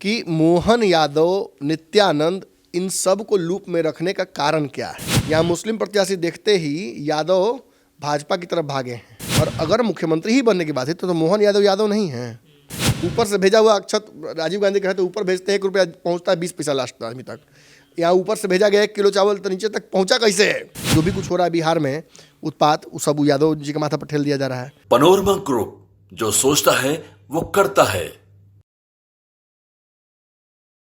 कि मोहन यादव, नित्यानंद, इन सब को लूप में रखने का कारण क्या है। यहाँ मुस्लिम प्रत्याशी देखते ही यादव भाजपा की तरफ भागे हैं। और अगर मुख्यमंत्री ही बनने की बात है तो मोहन यादव यादव नहीं है। ऊपर से भेजा हुआ अक्षत, राजीव गांधी कहते ऊपर भेजते 1 रुपया, पहुँचता है 20 पैसा लास्ट आदमी तक। यहाँ ऊपर से भेजा गया 1 किलो चावल तो नीचे तक पहुँचा कैसे है। जो भी कुछ हो रहा है बिहार में उत्पात, वो सब यादव जी के माथा पर ठेल दिया जा रहा है। पनोरमा ग्रुप, जो सोचता है वो करता है।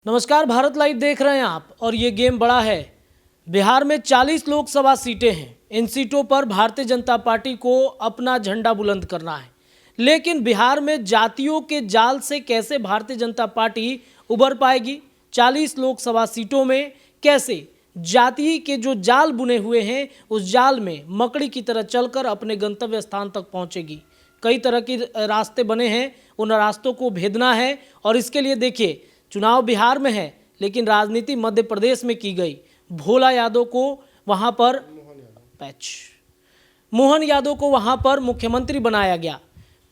नमस्कार, भारत लाइव देख रहे हैं आप और ये गेम बड़ा है। बिहार में 40 लोकसभा सीटें हैं। इन सीटों पर भारतीय जनता पार्टी को अपना झंडा बुलंद करना है। लेकिन बिहार में जातियों के जाल से कैसे भारतीय जनता पार्टी उबर पाएगी? 40 लोकसभा सीटों में कैसे जाति के जो जाल बुने हुए हैं उस जाल में मकड़ी की तरह चलकर अपने गंतव्य स्थान तक पहुंचेगी? कई तरह के रास्ते बने हैं, उन रास्तों को भेदना है। और इसके लिए देखिए, चुनाव बिहार में है लेकिन राजनीति मध्य प्रदेश में की गई। भोला यादव को वहां पर मोहन यादव को वहां पर मुख्यमंत्री बनाया गया।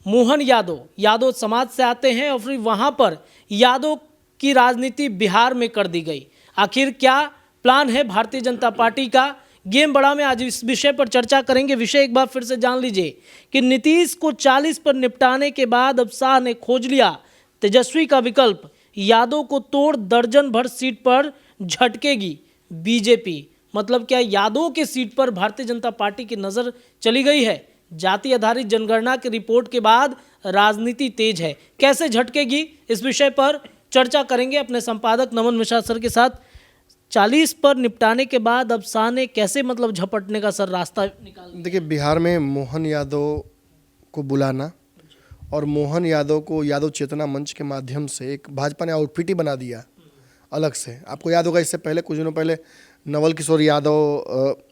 मोहन यादव समाज से आते हैं और फिर वहां पर यादव की राजनीति बिहार में कर दी गई। आखिर क्या प्लान है भारतीय जनता पार्टी का? गेम बड़ा में आज इस विषय पर चर्चा करेंगे। विषय एक बार फिर से जान लीजिए कि नीतीश को 40 पर निपटाने के बाद अब शाह ने खोज लिया तेजस्वी का विकल्प। यादव को तोड़ दर्जन भर सीट पर झटकेगी बीजेपी। मतलब क्या यादव के सीट पर भारतीय जनता पार्टी की नज़र चली गई है? जाति आधारित जनगणना की रिपोर्ट के बाद राजनीति तेज है, कैसे झटकेगी, इस विषय पर चर्चा करेंगे अपने संपादक नमन मिश्रा सर के साथ। 40 पर निपटाने के बाद अब शाह ने कैसे झपटने का सर रास्ता निकाल? देखिए, बिहार में मोहन यादव को बुलाना और मोहन यादव को यादव चेतना मंच के माध्यम से एक भाजपा ने आउटफिट ही बना दिया अलग से। आपको याद होगा, इससे पहले कुछ दिनों पहले नवल किशोर यादव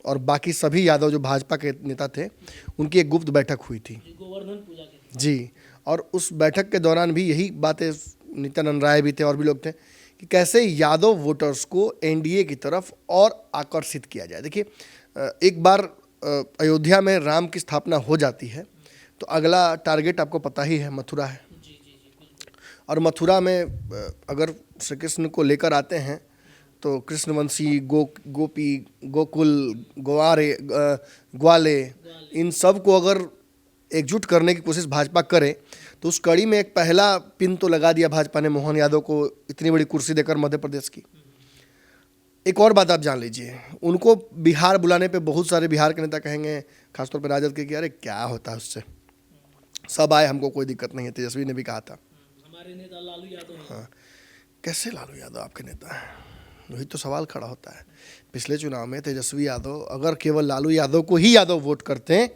और बाकी सभी यादव जो भाजपा के नेता थे, उनकी एक गुप्त बैठक हुई थी गोवर्धन पूजा के जी। और उस बैठक के दौरान भी यही बातें, नित्यानंद राय भी थे और भी लोग थे, कि कैसे यादव वोटर्स को एनडीए की तरफ और आकर्षित किया जाए। देखिए, एक बार अयोध्या में राम की स्थापना हो जाती है तो अगला टारगेट आपको पता ही है, मथुरा है। और मथुरा में अगर श्री कृष्ण को लेकर आते हैं तो कृष्णवंशी, गोपी, गोकुल, ग्वाले, इन सब को अगर एकजुट करने की कोशिश भाजपा करे तो उस कड़ी में एक पहला पिन तो लगा दिया भाजपा ने मोहन यादव को इतनी बड़ी कुर्सी देकर मध्य प्रदेश की। एक और बात आप जान लीजिए, उनको बिहार बुलाने पे बहुत सारे बिहार के नेता कहेंगे, खासतौर पर राजद के, कि अरे क्या होता है उससे, सब आए, हमको कोई दिक्कत नहीं है। तेजस्वी ने भी कहा था, हमारे नेता लालू यादव। हाँ, कैसे लालू यादव आपके नेता हैं? वही तो सवाल खड़ा होता है। पिछले चुनाव में तेजस्वी यादव अगर केवल लालू यादव को ही यादव वोट करते हैं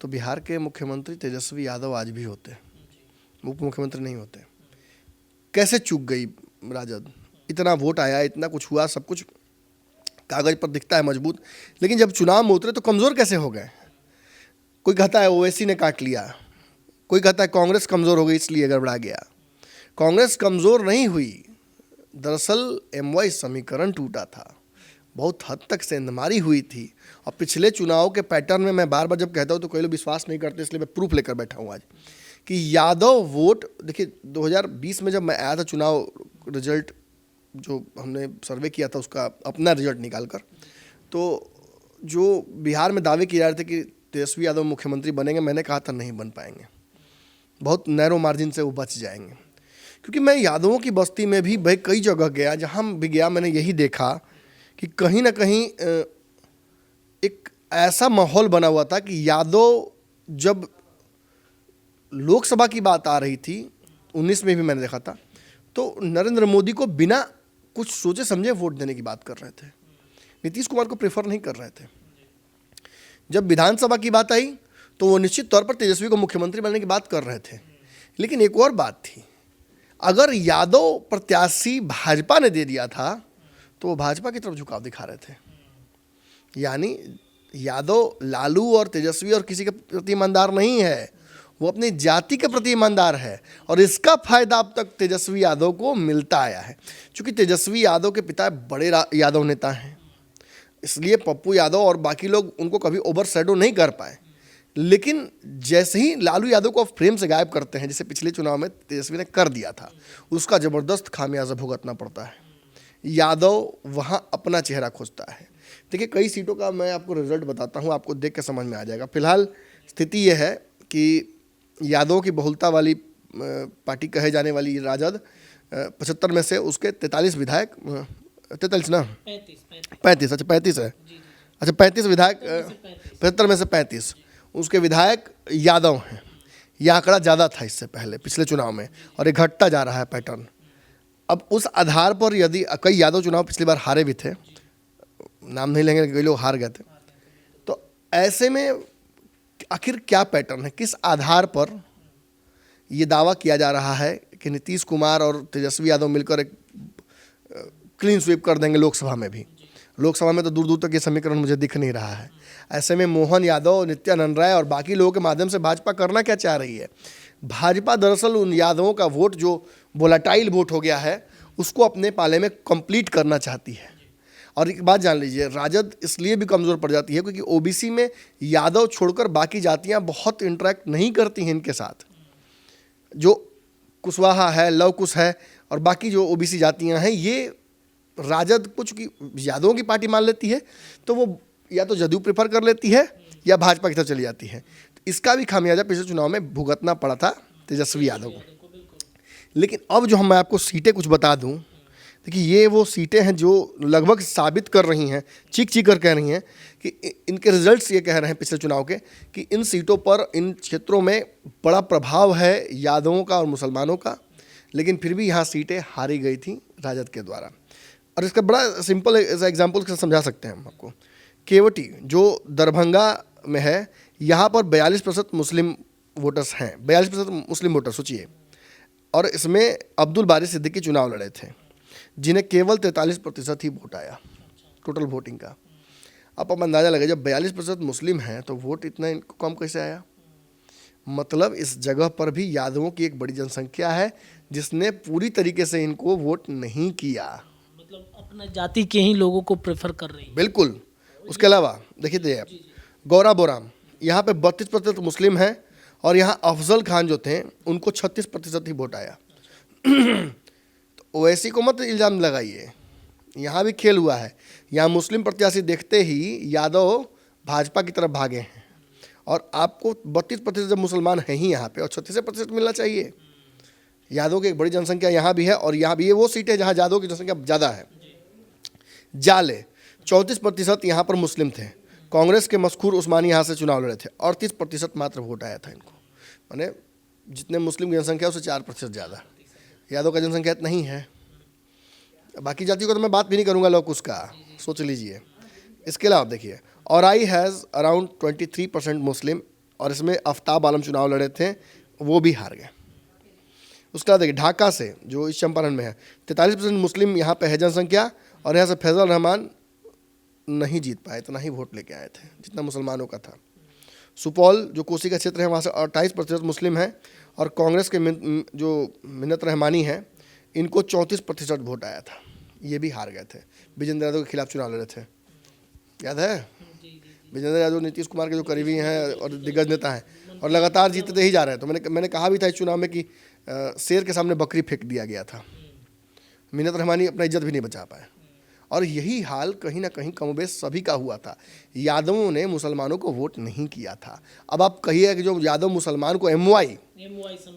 तो बिहार के मुख्यमंत्री तेजस्वी यादव आज भी होते, उप मुख्यमंत्री नहीं होते। कैसे चूक गई राजद? इतना वोट आया, इतना कुछ हुआ, सब कुछ कागज पर दिखता है मजबूत, लेकिन जब चुनाव में उतरे तो कमज़ोर कैसे हो गए? कोई कहता है ओवैसी ने काट लिया, कोई कहता है कांग्रेस कमज़ोर हो गई इसलिए गड़बड़ा गया। कांग्रेस कमज़ोर नहीं हुई, दरअसल एमवाई समीकरण टूटा था, बहुत हद तक सेंधमारी हुई थी। और पिछले चुनाव के पैटर्न में मैं बार बार जब कहता हूँ तो कई लोग विश्वास नहीं करते, इसलिए मैं प्रूफ लेकर बैठा हूँ आज कि यादव वोट, देखिए 2020 में जब मैं आया था, चुनाव रिजल्ट जो हमने सर्वे किया था उसका अपना रिजल्ट निकाल कर, तो जो बिहार में दावे किए जा रहे थे कि तेजस्वी यादव मुख्यमंत्री बनेंगे, मैंने कहा था नहीं बन पाएंगे, बहुत नैरो मार्जिन से वो बच जाएंगे। क्योंकि मैं यादवों की बस्ती में भी भाई कई जगह गया, जहाँ भी गया मैंने यही देखा कि कहीं ना कहीं एक ऐसा माहौल बना हुआ था कि यादव, जब लोकसभा की बात आ रही थी 19 में भी मैंने देखा था, तो नरेंद्र मोदी को बिना कुछ सोचे समझे वोट देने की बात कर रहे थे, नीतीश कुमार को प्रेफर नहीं कर रहे थे। जब विधानसभा की बात आई तो वो निश्चित तौर पर तेजस्वी को मुख्यमंत्री बनने की बात कर रहे थे। लेकिन एक और बात थी, अगर यादव प्रत्याशी भाजपा ने दे दिया था तो वो भाजपा की तरफ झुकाव दिखा रहे थे। यानी यादव लालू और तेजस्वी और किसी के प्रति ईमानदार नहीं है, वो अपनी जाति के प्रति ईमानदार है। और इसका फायदा अब तक तेजस्वी यादव को मिलता आया है। क्योंकि तेजस्वी यादव के पिता बड़े यादव नेता हैं, इसलिए पप्पू यादव और बाकी लोग उनको कभी ओवरशैडो नहीं कर पाए। लेकिन जैसे ही लालू यादव को फ्रेम से गायब करते हैं, जैसे पिछले चुनाव में तेजस्वी ने कर दिया था, उसका ज़बरदस्त खामियाजा भुगतना पड़ता है। यादव वहाँ अपना चेहरा खोजता है। देखिए, कई सीटों का मैं आपको रिजल्ट बताता हूँ, आपको देख के समझ में आ जाएगा। फिलहाल स्थिति यह है कि यादव की बहुलता वाली पार्टी कहे जाने वाली राजद 75 में से उसके 43 विधायक, 43 ना, 35, अच्छा 35 है, अच्छा 35 विधायक, 75 में से 35 उसके विधायक यादव हैं। यह आंकड़ा ज़्यादा था इससे पहले पिछले चुनाव में, और ये घटता जा रहा है पैटर्न। अब उस आधार पर यदि कई यादव चुनाव पिछली बार हारे भी थे, नाम नहीं लेंगे, कई लोग हार गए थे, तो ऐसे में आखिर क्या पैटर्न है, किस आधार पर ये दावा किया जा रहा है कि नीतीश कुमार और तेजस्वी यादव मिलकर एक क्लीन स्वीप कर देंगे लोकसभा में भी। लोकसभा में तो दूर दूर तक ये समीकरण मुझे दिख नहीं रहा है। ऐसे में मोहन यादव, नित्यानंद राय और बाकी लोगों के माध्यम से भाजपा करना क्या चाह रही है? भाजपा दरअसल उन यादवों का वोट जो वोलाटाइल वोट हो गया है, उसको अपने पाले में कंप्लीट करना चाहती है। और एक बात जान लीजिए, राजद इसलिए भी कमज़ोर पड़ जाती है क्योंकि ओबीसी में यादव छोड़कर बाकी जातियाँ बहुत इंटरेक्ट नहीं करती हैं इनके साथ। जो कुशवाहा है, लव कुश है और बाकी जो ओबीसी जातियां हैं, ये राजद कुछ की यादवों की पार्टी मान लेती है, तो वो या तो जदयू प्रेफर कर लेती है या भाजपा की तरफ चली जाती है। तो इसका भी खामियाजा पिछले चुनाव में भुगतना पड़ा था तेजस्वी यादव को। लेकिन अब जो मैं आपको सीटें कुछ बता दूं, देखिए ये वो सीटें हैं जो लगभग साबित कर रही हैं, चीख चीख कर कह रही हैं कि इनके रिजल्ट्स ये कह रहे हैं पिछले चुनाव के कि इन सीटों पर, इन क्षेत्रों में बड़ा प्रभाव है यादवों का और मुसलमानों का, लेकिन फिर भी यहाँ सीटें हारी गई थी राजद के द्वारा। और इसका बड़ा सिंपल एग्जाम्पल से समझा सकते हैं हम आपको। केवटी जो दरभंगा में है, यहाँ पर 42% मुस्लिम वोटर्स हैं, 42% मुस्लिम वोटर सोचिए। और इसमें अब्दुल बारी सिद्दीकी चुनाव लड़े थे, जिन्हें केवल 43% ही वोट आया टोटल वोटिंग का। अब अंदाज़ा लगे, जब 42% मुस्लिम हैं तो वोट इतना इनको कम कैसे आया? मतलब इस जगह पर भी यादवों की एक बड़ी जनसंख्या है जिसने पूरी तरीके से इनको वोट नहीं किया। मतलब अपने जाति के ही लोगों को प्रेफर कर रही है। बिल्कुल। उसके अलावा देखिए आप गौरा बोराम, यहाँ पे 32% मुस्लिम हैं और यहाँ अफजल खान जो थे उनको 36% ही वोट आया। तो ओवैसी को मत इल्ज़ाम लगाइए, यहाँ भी खेल हुआ है। यहाँ मुस्लिम प्रत्याशी देखते ही यादव भाजपा की तरफ भागे हैं, और आपको 32% जब मुसलमान हैं ही यहाँ पे, और 36% मिलना चाहिए। यादव की एक बड़ी जनसंख्या यहाँ भी है, और यहाँ भी ये वो सीट है जहाँ यादव की जनसंख्या ज़्यादा है। जाले 34% यहाँ पर मुस्लिम थे। कांग्रेस के मशहूर उस्मानी यहाँ से चुनाव लड़े थे, 38% मात्र वोट आया था इनको। माने जितने मुस्लिम की जनसंख्या उससे 4% ज़्यादा। यादव का जनसंख्या इतना ही है। बाकी जातियों का तो मैं बात भी नहीं करूँगा, लोग उसका सोच लीजिए। इसके अलावा देखिए, औराई हैज़ अराउंड 23% मुस्लिम, और इसमें आफ्ताब आलम चुनाव लड़े थे, वो भी हार गए। उसके बाद देखिए ढाका से जो इस चंपारण में है, 43% मुस्लिम यहाँ पे है जनसंख्या, और यहाँ से फैजल रहमान नहीं जीत पाए, इतना ही वोट लेके आए थे जितना मुसलमानों का था। सुपौल जो कोसी का क्षेत्र है, वहाँ से 28% मुस्लिम है, और कांग्रेस के जो मिन्नत रहमानी है, इनको 34% वोट आया था, ये भी हार गए थे। विजेंद्र यादव के खिलाफ चुनाव लड़े थे, याद है? विजेंद्र यादव नीतीश कुमार के जो करीबी हैं और दिग्गज नेता हैं, और लगातार जीतते ही जा रहे हैं। तो मैंने कहा भी था इस चुनाव में कि शेर के सामने बकरी फेंक दिया गया था। मिन्नत रहमानी अपना इज्जत भी नहीं बचा पाए, और यही हाल कहीं ना कहीं कमोबेश सभी का हुआ था। यादवों ने मुसलमानों को वोट नहीं किया था। अब आप कहिए कि जो यादव मुसलमान को एमवाई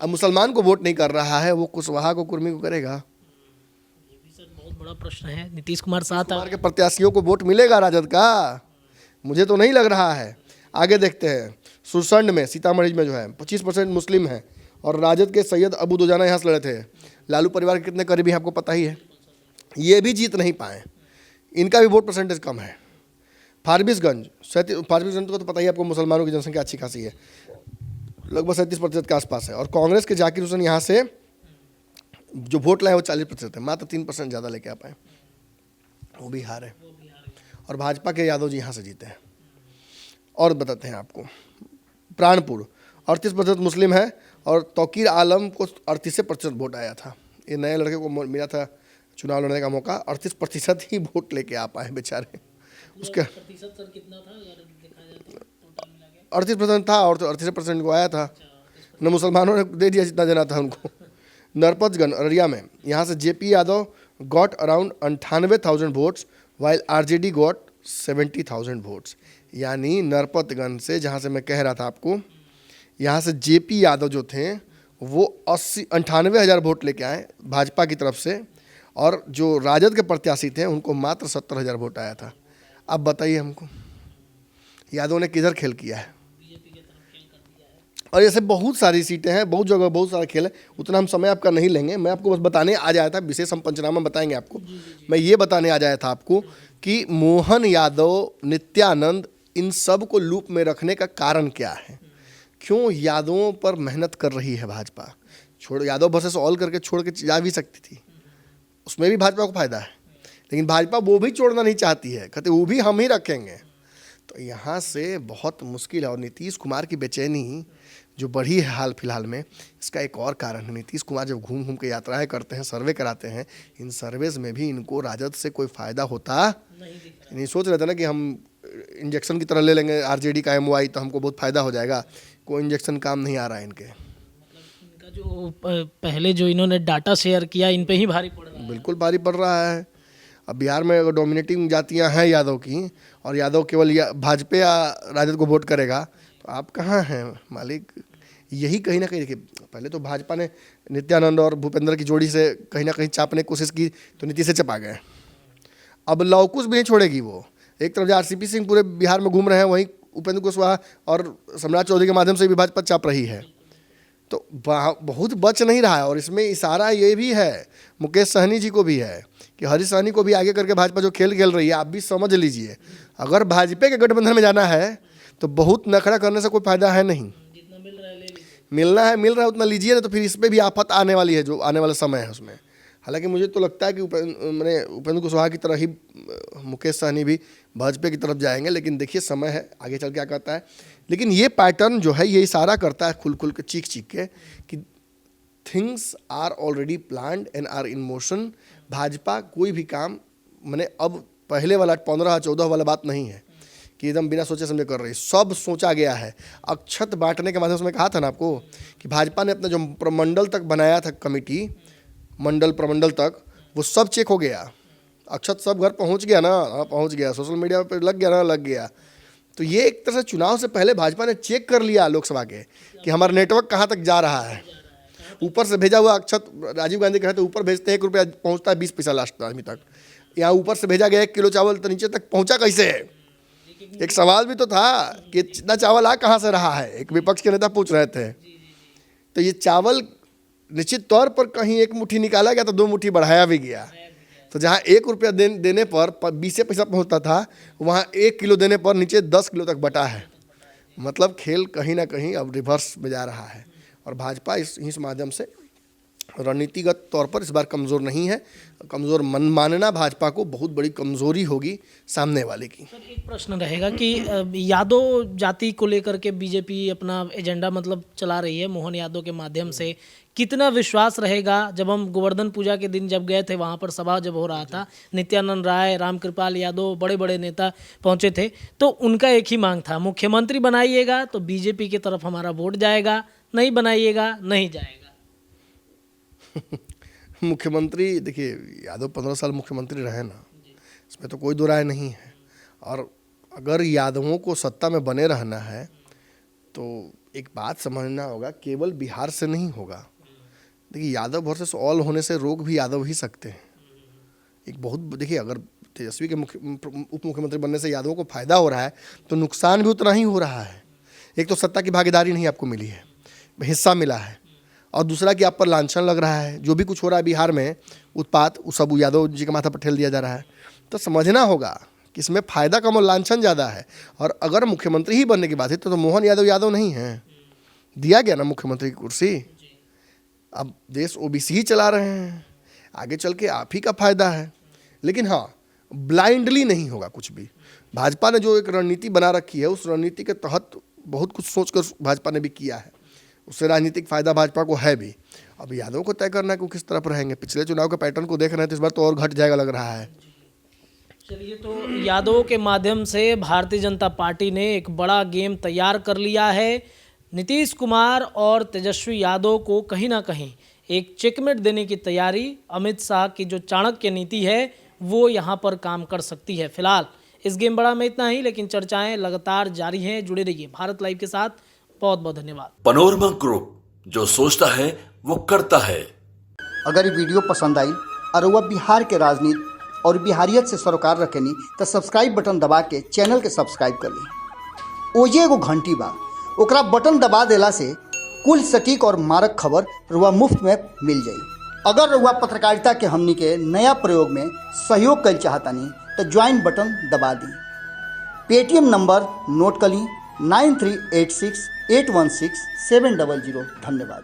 अब मुसलमान को वोट नहीं कर रहा है, वो कुशवाहा को, कुर्मी को करेगा? ये भी सर बहुत बड़ा प्रश्न है। नीतीश कुमार साथ कुमार के प्रत्याशियों को वोट मिलेगा राजद का? मुझे तो नहीं लग रहा है। आगे देखते हैं, सुरसंड में, सीतामढ़ी में जो है 25% मुस्लिम है, और राजद के सैयद अबू दुजाना यहाँ से लड़े थे। लालू परिवार के कितने करीबी हैं आपको पता ही है, ये भी जीत नहीं पाए। इनका भी वोट परसेंटेज कम है। फारबिसगंज को तो पता ही आपको, मुसलमानों की जनसंख्या अच्छी खासी है, लगभग 37% के आसपास है, और कांग्रेस के जाकिर हुसैन यहाँ से जो वोट लाए वो 40% है, मात्र 3% ज़्यादा लेके आ पाए, वो भी हारे। और भाजपा के यादव जी यहाँ से जीते हैं। और बताते हैं आपको, प्राणपुर 38% मुस्लिम है, और तौकीर आलम को 38% वोट आया था। ये नए लड़के को मिला था चुनाव लड़ने का मौका, 38% ही वोट लेके आ पाए बेचारे। उसके प्रतिशत सर कितना था अगर देखा जाए तो टोटल मिला के? 38% था और तो 38% को आया था न, मुसलमानों ने दे दिया जितना देना था उनको। नरपतगंज अररिया में यहाँ से JP Yadav got around 98,000 votes while RJD got 70,000 votes. यानी नरपतगंज से, जहाँ से मैं कह रहा था आपको, यहाँ से जेपी यादव जो थे वो 98,000 वोट लेके आए भाजपा की तरफ से, और जो राजद के प्रत्याशी थे उनको मात्र 70,000 वोट आया था। अब बताइए हमको यादव ने किधर खेल किया है। और ऐसे बहुत सारी सीटें हैं, बहुत जगह बहुत सारा खेल है, उतना हम समय आपका नहीं लेंगे। मैं आपको बस बताने आ जाया था, विशेष हम पंचनामा बताएंगे आपको। मैं ये बताने आ जाया था आपको कि मोहन यादव, नित्यानंद, इन सब को लूप में रखने का कारण क्या है, क्यों यादवों पर मेहनत कर रही है भाजपा। छोड़ यादव वर्सेस ऑल करके छोड़ के जा भी सकती थी, उसमें भी भाजपा को फायदा है, लेकिन भाजपा वो भी छोड़ना नहीं चाहती है, कहते वो भी हम ही रखेंगे। तो यहाँ से बहुत मुश्किल है। और नीतीश कुमार की बेचैनी जो बढ़ी है हाल फिलहाल में, इसका एक और कारण है, नीतीश कुमार जब घूम घूम के यात्राएं करते हैं, सर्वे कराते हैं, इन सर्वेज में भी इनको राजद से कोई फ़ायदा होता नहीं। सोच रहे थे ना कि हम इंजेक्शन की तरह ले लेंगे आरजेडी का MOI तो हमको बहुत फ़ायदा हो जाएगा, कोई इंजेक्शन काम नहीं आ रहा है इनके। इनका जो पहले जो इन्होंने डाटा शेयर किया, इन पे ही भारी पड़ रहा है। बिल्कुल भारी पड़ रहा है। अब बिहार में अगर डोमिनेटिंग जातियां हैं यादव की, और यादव केवल भाजपा या राजद को वोट करेगा, तो आप कहाँ हैं मालिक। यही कहीं ना कहीं देखिए, पहले तो भाजपा ने नित्यानंद और भूपेंद्र की जोड़ी से कहीं ना कहीं चापने की कोशिश की, तो नीतीश से चपा गए। अब लवकुश भी नहीं छोड़ेगी वो। एक तरफ RCP सिंह पूरे बिहार में घूम रहे हैं, वहीं उपेंद्र कुशवाहा और सम्राट चौधरी के माध्यम से भी भाजपा चाप रही है। तो बहुत बच नहीं रहा है। और इसमें इशारा ये भी है, मुकेश सहनी जी को भी है, कि हरीश सहनी को भी आगे करके भाजपा जो खेल खेल रही है, आप भी समझ लीजिए। अगर भाजपा के गठबंधन में जाना है तो बहुत नखरा करने से कोई फायदा है नहीं। जितना मिल रहा है ले लीजिए, मिल रहा है उतना लीजिए, ना तो फिर इस पर भी आफत आने वाली है, जो आने वाला समय है उसमें। हालांकि मुझे तो लगता है कि उपेंद्र कुशवाहा की तरह ही मुकेश सहनी भी भाजपा की तरफ जाएंगे, लेकिन देखिए समय है, आगे चल क्या कहता है। लेकिन ये पैटर्न जो है ये इशारा करता है खुल खुल के, चीख चीख के, कि things are already planned and are in motion. Bhajpa कोई भी काम मैंने अब पहले वाला 15-14 वाला बात नहीं है कि एकदम बिना सोचे समझे कर रही, सब सोचा गया है। अक्षत बांटने के माध्यम से मैं कहा था ना आपको कि भाजपा ने अपना जो प्रमंडल तक बनाया था कमेटी, मंडल प्रमंडल तक, वो सब चेक हो गया। अक्षत सब घर पहुंच गया ना, हाँ पहुंच गया, सोशल मीडिया पे लग गया ना, लग गया। तो ये एक तरह से चुनाव से पहले भाजपा ने चेक कर लिया लोकसभा के कि हमारा नेटवर्क कहाँ तक जा रहा है। ऊपर से भेजा हुआ अक्षत, राजीव गांधी कहते ऊपर भेजते 1 रुपया, पहुँचता है 20 पैसा लास्ट आदमी तक। यहाँ ऊपर से भेजा गया 1 किलो चावल, तो नीचे तक पहुँचा कैसे है। एक सवाल भी तो था कि इतना चावल आ कहाँ से रहा है, एक विपक्ष के नेता पूछ रहे थे। तो ये चावल निश्चित तौर पर कहीं 1 मुट्ठी निकाला गया तो 2 मुट्ठी बढ़ाया भी गया। तो जहाँ 1 रुपया देने पर 20 पैसा पहुँचता था, वहाँ 1 किलो देने पर नीचे 10 किलो तक बटा है। मतलब खेल कहीं ना कहीं अब रिवर्स में जा रहा है। और भाजपा इस माध्यम से रणनीतिगत तौर पर इस बार कमज़ोर नहीं है। कमज़ोर मानना भाजपा को बहुत बड़ी कमज़ोरी होगी सामने वाले की। सर एक प्रश्न रहेगा कि यादव जाति को लेकर के बीजेपी अपना एजेंडा मतलब चला रही है मोहन यादव के माध्यम से, कितना विश्वास रहेगा। जब हम गोवर्धन पूजा के दिन जब गए थे, वहाँ पर सभा जब हो रहा था, नित्यानंद राय, रामकृपाल यादव, बड़े बड़े नेता पहुँचे थे, तो उनका एक ही मांग था, मुख्यमंत्री बनाइएगा तो बीजेपी की तरफ हमारा वोट जाएगा, नहीं बनाइएगा नहीं जाएगा। मुख्यमंत्री देखिए, यादव 15 साल मुख्यमंत्री रहे ना, इसमें तो कोई दो राय नहीं है। और अगर यादवों को सत्ता में बने रहना है तो एक बात समझना होगा, केवल बिहार से नहीं होगा। देखिए यादव वर्सेस ऑल होने से रोक भी यादव ही सकते हैं। एक बहुत देखिए, अगर तेजस्वी के उप मुख्यमंत्री बनने से यादवों को फायदा हो रहा है तो नुकसान भी उतना ही हो रहा है। एक तो सत्ता की भागीदारी नहीं आपको मिली है, हिस्सा मिला है, और दूसरा कि आप पर लांछन लग रहा है। जो भी कुछ हो रहा है बिहार में उत्पात, वो सब यादव जी के माथा पर ठेल दिया जा रहा है। तो समझना होगा कि इसमें फ़ायदा कम और लांछन ज़्यादा है। और अगर मुख्यमंत्री ही बनने की बात है तो मोहन यादव यादव नहीं है, दिया गया ना मुख्यमंत्री की कुर्सी। अब देश OBC ही चला रहे हैं, आगे चल के आप ही का फायदा है। लेकिन हाँ, ब्लाइंडली नहीं होगा कुछ भी। भाजपा ने जो एक रणनीति बना रखी है, उस रणनीति के तहत बहुत कुछ सोचकर भाजपा ने भी किया है, उससे राजनीतिक फायदा भाजपा को है भी। अब यादव को तय करना है कि वो किस तरफ रहेंगे। पिछले चुनाव के पैटर्न को देख रहे हैं तो इस बार तो और घट जाएगा लग रहा है। चलिए, तो यादवों के माध्यम से भारतीय जनता पार्टी ने एक बड़ा गेम तैयार कर लिया है। नीतीश कुमार और तेजस्वी यादव को कहीं ना कहीं एक चेकमेट देने की तैयारी अमित शाह की जो चाणक्य नीति है वो यहाँ पर काम कर सकती है। फिलहाल इस गेम बड़ा में इतना ही, लेकिन चर्चाएं लगातार जारी हैं। जुड़े रहिए भारत लाइव के साथ। बहुत बहुत धन्यवाद। पनोरमा ग्रुप, जो सोचता है वो करता है। अगर ये वीडियो पसंद आई और वह बिहार के राजनीति और बिहारियत से सरोकार रखेनी तो सब्सक्राइब बटन दबा के चैनल के सब्सक्राइब कर ली। ओजे एगो घंटी बा, ओकरा बटन दबा देला से कुल सटीक और मारक खबर रुआ मुफ्त में मिल जाई। अगर रुआ पत्रकारिता के हमनी के नया प्रयोग में सहयोग कर चाहतानी तो ज्वाइन बटन दबा दी। पेटीएम नंबर नोट कर ली 9386816700। धन्यवाद।